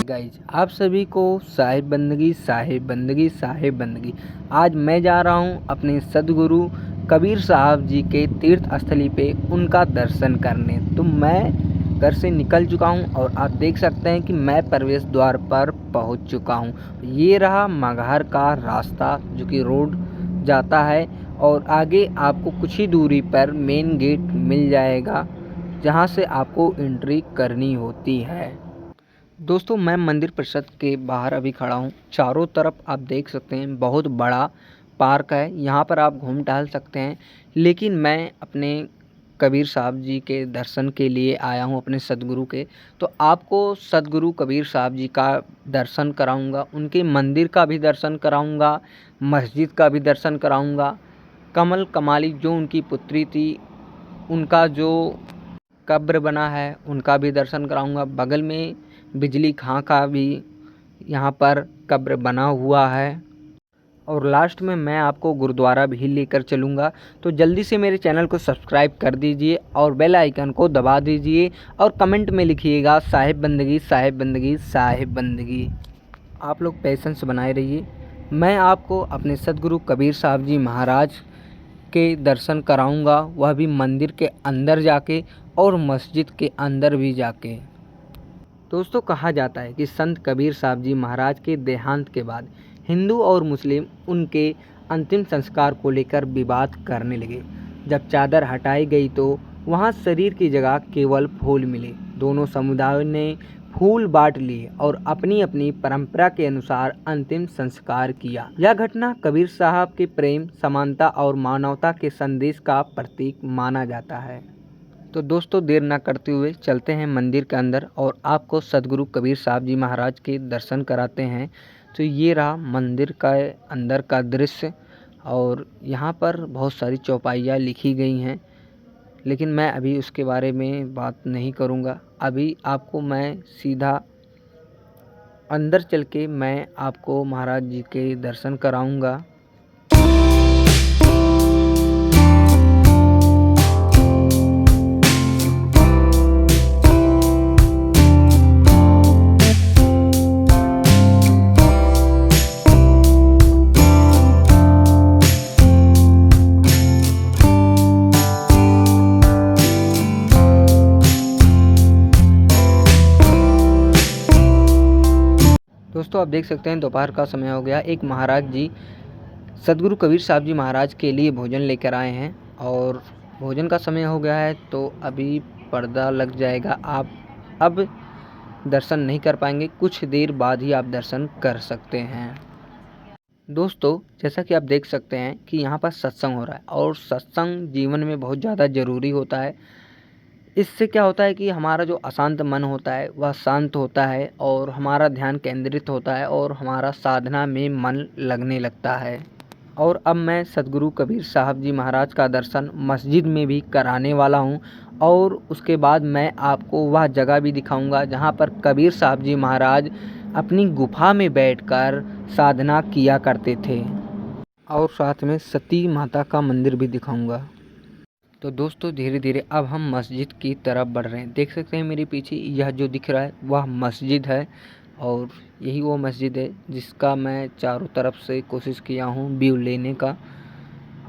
Guys, आप सभी को साहिब बंदगी साहिब बंदगी साहिब बंदगी। आज मैं जा रहा हूँ अपने सदगुरु कबीर साहब जी के तीर्थ स्थली पे उनका दर्शन करने। तो मैं घर से निकल चुका हूँ और आप देख सकते हैं कि मैं प्रवेश द्वार पर पहुँच चुका हूँ। ये रहा मगहर का रास्ता जो कि रोड जाता है और आगे आपको कुछ ही दूरी पर मेन गेट मिल जाएगा जहाँ से आपको एंट्री करनी होती है। दोस्तों, मैं मंदिर परिसर के बाहर अभी खड़ा हूँ। चारों तरफ आप देख सकते हैं बहुत बड़ा पार्क है, यहाँ पर आप घूम टहल सकते हैं। लेकिन मैं अपने कबीर साहब जी के दर्शन के लिए आया हूँ, अपने सदगुरु के। तो आपको सदगुरु कबीर साहब जी का दर्शन कराऊंगा, उनके मंदिर का भी दर्शन कराऊंगा, मस्जिद का भी दर्शन कराऊंगा। कमल कमाली जो उनकी पुत्री थी, उनका जो कब्र बना है उनका भी दर्शन कराऊंगा। बगल में बिजली खां का भी यहाँ पर कब्र बना हुआ है और लास्ट में मैं आपको गुरुद्वारा भी लेकर चलूँगा। तो जल्दी से मेरे चैनल को सब्सक्राइब कर दीजिए और बेल आइकन को दबा दीजिए और कमेंट में लिखिएगा साहिब बंदगी साहिब बंदगी साहिब बंदगी। आप लोग पेशेंस बनाए रहिए। मैं आपको अपने सदगुरु कबीर साहब जी महाराज के दर्शन कराऊंगा, वह भी मंदिर के अंदर जाके और मस्जिद के अंदर भी जाके। दोस्तों, कहा जाता है कि संत कबीर साहब जी महाराज के देहांत के बाद हिंदू और मुस्लिम उनके अंतिम संस्कार को लेकर विवाद करने लगे। जब चादर हटाई गई तो वहां शरीर की जगह केवल फूल मिले। दोनों समुदायों ने फूल बांट लिए और अपनी अपनी परंपरा के अनुसार अंतिम संस्कार किया। यह घटना कबीर साहब के प्रेम, समानता और मानवता के संदेश का प्रतीक माना जाता है। तो दोस्तों, देर ना करते हुए चलते हैं मंदिर के अंदर और आपको सदगुरु कबीर साहब जी महाराज के दर्शन कराते हैं। तो ये रहा मंदिर का अंदर का दृश्य और यहाँ पर बहुत सारी चौपाइयाँ लिखी गई हैं, लेकिन मैं अभी उसके बारे में बात नहीं करूँगा। अभी आपको मैं सीधा अंदर चल के मैं आपको महाराज जी के दर्शन कराऊँगा। दोस्तों, आप देख सकते हैं दोपहर का समय हो गया। एक महाराज जी सदगुरु कबीर साहब जी महाराज के लिए भोजन लेकर आए हैं और भोजन का समय हो गया है तो अभी पर्दा लग जाएगा। आप अब दर्शन नहीं कर पाएंगे, कुछ देर बाद ही आप दर्शन कर सकते हैं। दोस्तों, जैसा कि आप देख सकते हैं कि यहाँ पर सत्संग हो रहा है और सत्संग जीवन में बहुत ज़्यादा ज़रूरी होता है। इससे क्या होता है कि हमारा जो अशांत मन होता है वह शांत होता है और हमारा ध्यान केंद्रित होता है और हमारा साधना में मन लगने लगता है। और अब मैं सदगुरु कबीर साहब जी महाराज का दर्शन मस्जिद में भी कराने वाला हूं और उसके बाद मैं आपको वह जगह भी दिखाऊंगा जहां पर कबीर साहब जी महाराज अपनी गुफा में बैठकर साधना किया करते थे और साथ में सती माता का मंदिर भी दिखाऊंगा। तो दोस्तों, धीरे धीरे अब हम मस्जिद की तरफ बढ़ रहे हैं। देख सकते हैं मेरे पीछे यह जो दिख रहा है वह मस्जिद है और यही वो मस्जिद है जिसका मैं चारों तरफ से कोशिश किया हूँ व्यू लेने का।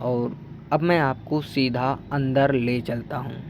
और अब मैं आपको सीधा अंदर ले चलता हूँ।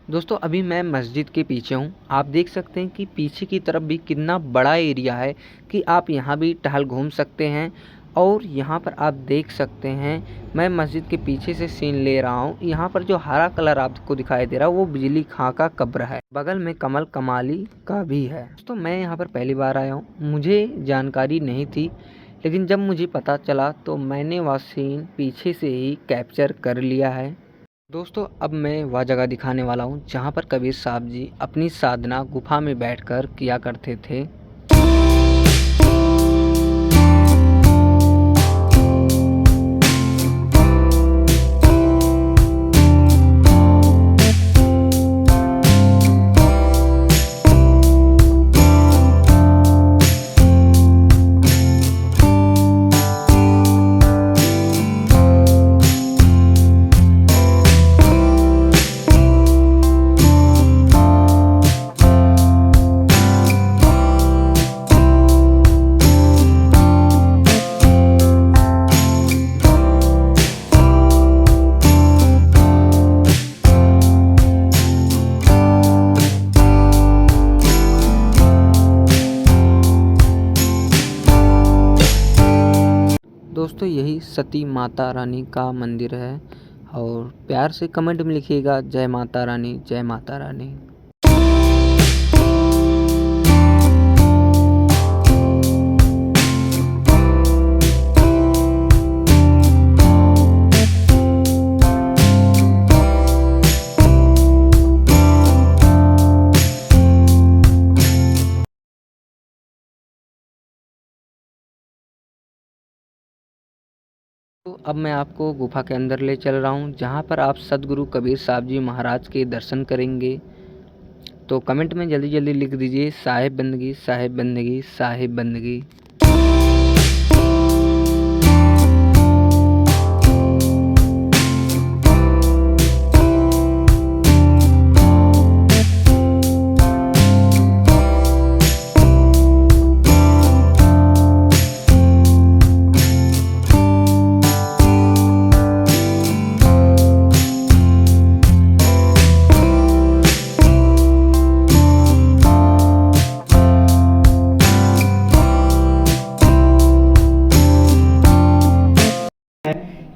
दोस्तों, अभी मैं मस्जिद के पीछे हूँ। आप देख सकते हैं कि पीछे की तरफ भी कितना बड़ा एरिया है कि आप यहाँ भी टहल घूम सकते हैं और यहाँ पर आप देख सकते हैं, मैं मस्जिद के पीछे से सीन ले रहा हूँ। यहाँ पर जो हरा कलर आपको दिखाई दे रहा है वो बिजली खां का कब्र है, बगल में कमल कमाली का भी है। तो मैं यहाँ पर पहली बार आया हूँ, मुझे जानकारी नहीं थी, लेकिन जब मुझे पता चला तो मैंने वह सीन पीछे से ही कैप्चर कर लिया है। दोस्तों अब मैं वह जगह दिखाने वाला हूँ जहाँ पर कबीर साहब जी अपनी साधना गुफा में बैठकर किया करते थे। दोस्तों यही सती माता रानी का मंदिर है और प्यार से कमेंट में लिखिएगा जय माता रानी, जय माता रानी। तो अब मैं आपको गुफा के अंदर ले चल रहा हूँ जहाँ पर आप सदगुरु कबीर साहब जी महाराज के दर्शन करेंगे। तो कमेंट में जल्दी जल्दी लिख दीजिए साहिब बंदगी, साहिब बंदगी, साहिब बंदगी।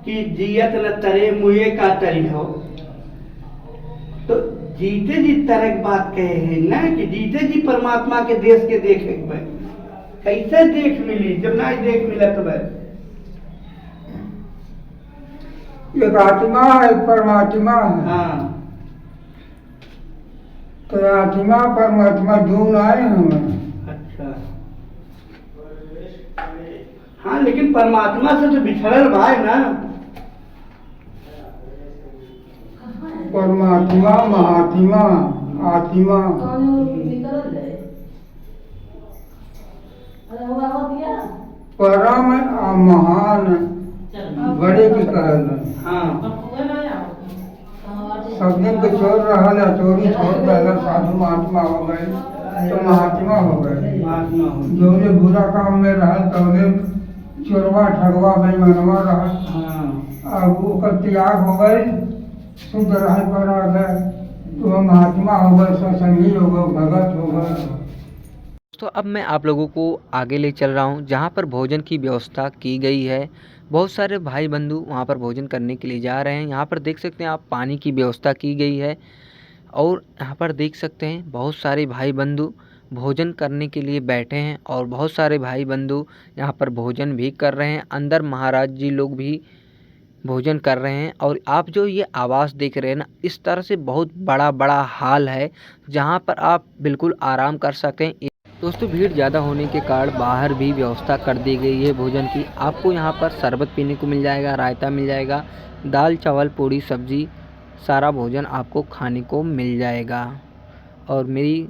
कि जियत न तरे मुए का तरी हो। तो जीते जी तरक बात कहे हैं ना कि जीते जी परमात्मा के देश के देखे कैसे देख मिली जब ना देख मिला तो एक आत्मा है, एक परमात्मा है। हाँ तो आत्मा परमात्मा दूर आए हमें। अच्छा हाँ, लेकिन परमात्मा से तो बिछड़ल भाई ना। परमात्मा महात्मा आत्मा परम आ महान बड़े की कहल। हाँ सब दिन के चोर रहा है, चोरी छोड़ पहले साधु महात्मा हो गए तो महात्मा हो गए। महात्मा हो। जो ने बुरा काम में रहा तो चोरवा ठगवा बेईमानवा रहा, हाँ अब ओकर त्याग हो गए, शुद्ध रह पर आ गए तो वह महात्मा हो गए, सत्संगी हो गए, भगत हो गए। तो अब मैं आप लोगों को आगे ले चल रहा हूँ जहाँ पर भोजन की व्यवस्था की गई है। बहुत सारे भाई बंधु वहाँ पर भोजन करने के लिए जा रहे हैं। यहाँ पर देख सकते हैं आप पानी की व्यवस्था की गई है और यहाँ पर देख सकते हैं बहुत सारे भाई बंधु भोजन करने के लिए बैठे हैं और बहुत सारे भाई बंधु यहाँ पर भोजन भी कर रहे हैं। अंदर महाराज जी लोग भी भोजन कर रहे हैं और आप जो ये आवास देख रहे हैं ना, इस तरह से बहुत बड़ा बड़ा हॉल है जहाँ पर आप बिल्कुल आराम कर सकें। दोस्तों भीड़ ज़्यादा होने के कारण बाहर भी व्यवस्था कर दी गई है भोजन की। आपको यहाँ पर शरबत पीने को मिल जाएगा, रायता मिल जाएगा, दाल चावल पूड़ी सब्जी सारा भोजन आपको खाने को मिल जाएगा। और मेरी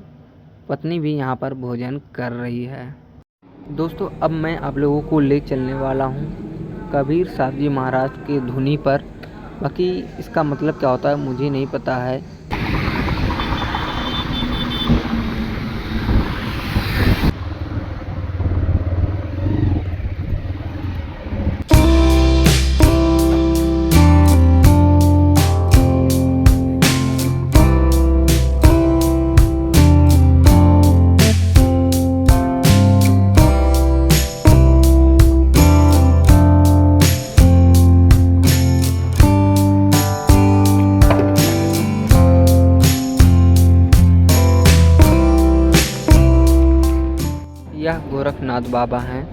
पत्नी भी यहाँ पर भोजन कर रही है। दोस्तों अब मैं आप लोगों को ले चलने वाला हूँ कबीर साहब जी महाराज की धुनी पर। बाकी इसका मतलब क्या होता है मुझे नहीं पता है। विश्वनाथ बाबा हैं।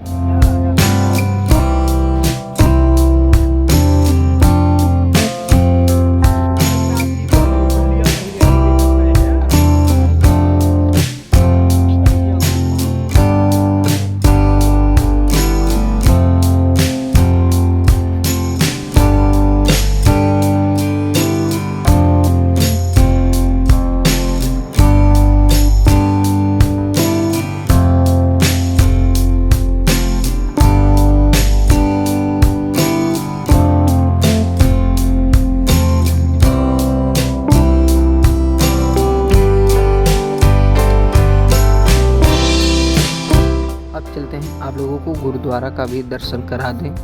अब चलते हैं, आप लोगों को गुरुद्वारा का भी दर्शन करा दें।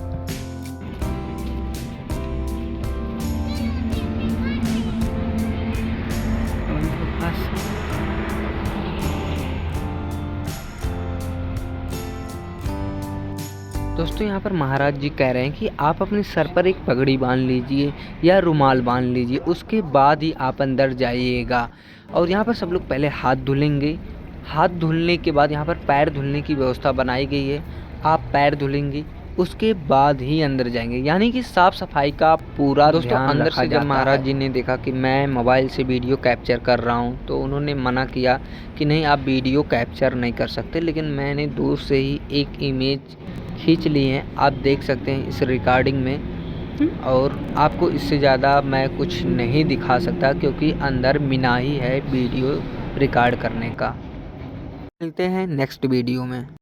दोस्तों यहाँ पर महाराज जी कह रहे हैं कि आप अपने सर पर एक पगड़ी बांध लीजिए या रुमाल बांध लीजिए, उसके बाद ही आप अंदर जाइएगा। और यहाँ पर सब लोग पहले हाथ धुलेंगे। हाथ धुलने के बाद यहाँ पर पैर धुलने की व्यवस्था बनाई गई है। आप पैर धुलेंगे, उसके बाद ही अंदर जाएंगे, यानी कि साफ सफाई का पूरा दोस्तों अंदर से जब महाराज जी ने देखा कि मैं मोबाइल से वीडियो कैप्चर कर रहा हूँ तो उन्होंने मना किया कि नहीं, आप वीडियो कैप्चर नहीं कर सकते। लेकिन मैंने दूर से ही एक इमेज खींच ली है, आप देख सकते हैं इस रिकॉर्डिंग में। और आपको इससे ज़्यादा मैं कुछ नहीं दिखा सकता क्योंकि अंदर मनाही है वीडियो रिकॉर्ड करने का। मिलते हैं नेक्स्ट वीडियो में।